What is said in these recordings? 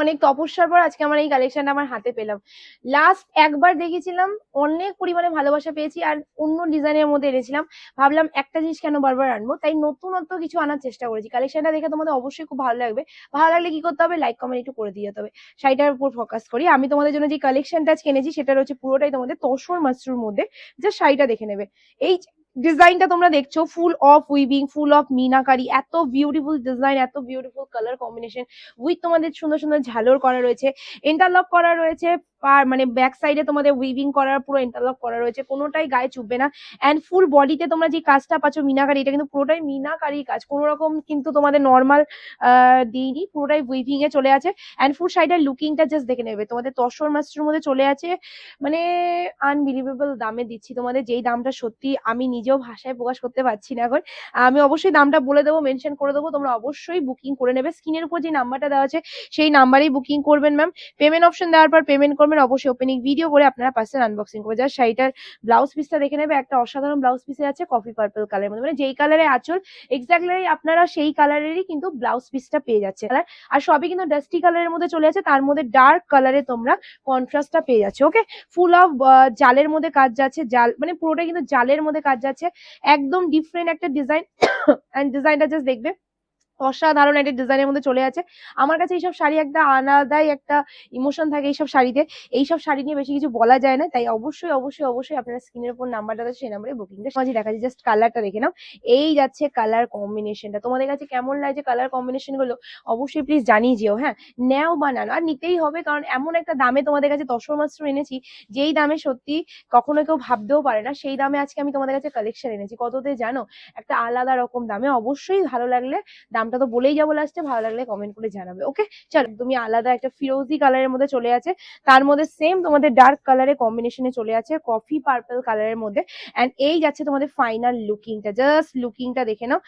অনেক তপস্যার পর আজকে আমার এই কালেকশনটা আমার হাতে পেলাম। লাস্ট একবার দেখেছিলাম, অনেক পরিমাণে ভালোবাসা পেয়েছি আর অন্য ডিজাইনের মধ্যে এনেছিলাম। ভাবলাম একটা জিনিস কেন বারবার আনবো, তাই নতুনত্ব কিছু আনার চেষ্টা করেছি। কালেকশনটা দেখে তোমাদের অবশ্যই খুব ভালো লাগবে। ভালো লাগলে কি করতে হবে, লাইক কমেন্ট একটু করে দিয়ে যেতে হবে। শাড়িটার উপর ফোকাস করি। আমি তোমাদের জন্য যে কালেকশনটা আজকে এনেছি সেটা হচ্ছে পুরোটাই তোমাদের তসর মাশরুর মধ্যে। জাস্ট শাড়িটা দেখে নেবে। এই ডিজাইনটা তোমরা দেখছো full of weaving, full of meenakari, এত বিউটিফুল ডিজাইন, এত বিউটিফুল কালার কম্বিনেশন উইথ তোমাদের সুন্দর সুন্দর ঝালর করা রয়েছে, ইন্টারলক করা রয়েছে। মানে ব্যাক সাইডে তোমাদের উইভিং করার পুরো ইন্টারলক করা রয়েছে, কোনোটাই গায়ে চুববে না। এন্ড ফুল বডিতে তোমরা যে কাজটা পাচ্ছ মিনাকারি, এটা কিন্তু পুরোটাই মিনাকারি কাজ, কোনো রকম কিন্তু তোমাদের নর্মাল দিইনি, পুরোটাই উইভিং এ চলে আছে। এন্ড ফুল শাড়িটার লুকিংটা জাস্ট দেখে নেবে, তোমাদের তসর মাস্টার মধ্যে চলে আছে। মানে আনবিলিভেবল দামে দিচ্ছি তোমাদের, যেই দামটা সত্যি আমি নিজেও ভাষায় প্রকাশ করতে পারছি না এখন। আমি অবশ্যই দামটা বলে দেবো, মেনশন করে দেবো, তোমরা অবশ্যই বুকিং করে নেবে। স্ক্রিনের উপর যে নাম্বারটা দেওয়া আছে সেই নাম্বারেই বুকিং করবেন ম্যাম। পেমেন্ট অপশন দেওয়ার পর পেমেন্ট করবেন, অবশ্যই ওপেনিং ভিডিও করে আপনারা পার্সেল আনবক্সিং করে। জাস্ট শাড়িটার ব্লাউজ পিসটা দেখে নেবে, একটা অসাধারণ ব্লাউজ পিসে আছে কফি পার্পল কালারের মধ্যে, মানে যেই কালারে আঁচল এক্স্যাক্টলি আপনারা সেই কালারেরই কিন্তু ব্লাউজ পিসটা পেয়ে যাচ্ছে। আর সবই কিন্তু ডাস্টি কালারের মধ্যে চলে আছে, তার মধ্যে ডার্ক কালারে তোমরা কন্ট্রাস্টটা পেয়ে যাচ্ছে। ওকে, ফুল অফ জালের মধ্যে কাজ যাচ্ছে, জাল মানে পুরোটা কিন্তু জালের মধ্যে কাজ যাচ্ছে, একদম ডিফারেন্ট একটা ডিজাইন। এন্ড ডিজাইনটা জাস্ট দেখবে, অসাধারণ একটা ডিজাইনের মধ্যে চলে আছে। আমার কাছে এইসব শাড়ি একটা আলাদাই একটা ইমোশন থাকে এইসব শাড়িতে। এইসব শাড়ি নিয়ে বেশি কিছু বলা যায় না, তাই অবশ্যই অবশ্যই অবশ্যই আপনারা স্ক্রিনের উপর নাম্বারটা আছে সেই নাম্বারে বুকিংটা সহজে দেখা যায়। জাস্ট কালারটা দেখে নাও, এই যাচ্ছে কালার কম্বিনেশনটা। তোমাদের কাছে কেমন লাগছে কালার কম্বিনেশন গুলো অবশ্যই প্লিজ জানিয়ে যেও। হ্যাঁ, নেও বা না আর নিতেই হবে, কারণ এমন একটা দামে তোমাদের কাছে তসর মাস্টার এনেছি, যেই দামে সত্যি কখনো কেউ ভাবতেও পারে না, সেই দামে আজকে আমি তোমাদের কাছে কালেকশন এনেছি। কততে জানো, একটা আলাদা রকম দামে। অবশ্যই ভালো লাগলে, দামটা তো বলেই যাবো লাস্টে, ভালো লাগলে কমেন্ট করে জানাবে। ওকে, চলো, তুমি আলাদা একটা ফিরোজি কালারের মধ্যে চলে আছে, তার মধ্যে সেম তোমাদের ডার্ক কালারের কম্বিনেশনে চলে আছে কফি পার্পল কালারের মধ্যে। এন্ড এই যাচ্ছে তোমাদের ফাইনাল লুকিংটা, জাস্ট লুকিংটা দেখে নাও,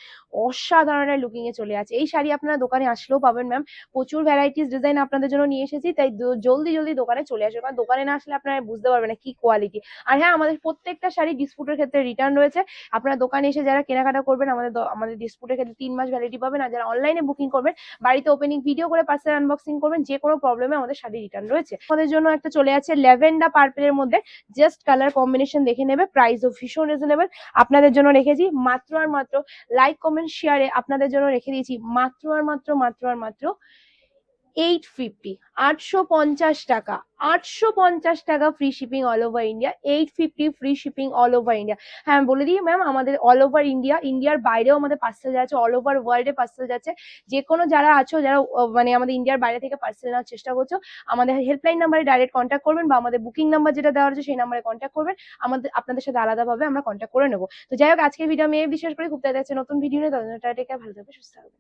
অসাধারণ লুকিং এ চলে আছে। এই শাড়ি আপনারা দোকানে আসলেও পাবেন ম্যাম, প্রচুর ভ্যারাইটিস ডিজাইন আপনাদের জন্য নিয়ে এসেছি, তাই জলদি জলদি দোকানে চলে আসবে, কারণ দোকানে না আসলে আপনারা বুঝতে পারবেন না কি কোয়ালিটি। আর হ্যাঁ, আমাদের প্রত্যেকটা শাড়ি ডিসপুটের ক্ষেত্রে রিটার্ন রয়েছে। আপনারা দোকানে এসে যারা কেনাকাটা করবেন, আমাদের ডিসপুটের ক্ষেত্রে 3 মাস ভ্যালিডিটি পাবেন। আর যারা অনলাইনে বুকিং করবেন, বাড়িতে ওপেনিং ভিডিও করে পার্সেল আনবক্সিং করবেন, যে কোনো প্রবলেমে আমাদের শাড়ি রিটার্ন রয়েছে। আমাদের জন্য একটা চলে আছে ল্যাভেন্ডার পার্পেলের মধ্যে, জাস্ট কালার কম্বিনেশন দেখে নেবে। প্রাইসও ভীষণ রিজনেবল আপনাদের জন্য রেখেছি মাত্র আর মাত্র, লাইক কমেন্ট শেয়ারে আপনাদের জন্য রেখে দিয়েছি মাত্র আর মাত্র 850, 850 টাকা। 850 টাকা free shipping all over India. 850 free shipping all over India. হ্যাঁ, বলে দিই ম্যাম, আমাদের অল ওভার ইন্ডিয়া, ইন্ডিয়ার বাইরেও আমাদের পার্সেল যাচ্ছে, অল ওভার ওয়ার্ল্ডে পার্সেল যাচ্ছে। যে কোনো যারা আছো, যারা মানে আমাদের ইন্ডিয়ার বাইরে থেকে পার্সেল নেওয়ার চেষ্টা করছো, আমাদের হেল্পলাইন নাম্বারে ডাইরেক্ট কন্ট্যাক্ট করবেন, বা আমাদের বুকিং নাম্বার যেটা দেওয়া হচ্ছে সেই নাম্বারে কন্ট্যাক্ট করবেন। আপনাদের সাথে আলাদাভাবে আমরা কন্ট্যাক্ট করে নেবো। তো যাই হোক, আজকের ভিডিও আমি এই বিশ্বাস করি খুব তাড়াতাড়ি নতুন ভিডিও নিয়ে, ততদিন টাটা, টেক কেয়ার, ভালো থাকবে, সুস্থ থাকবে।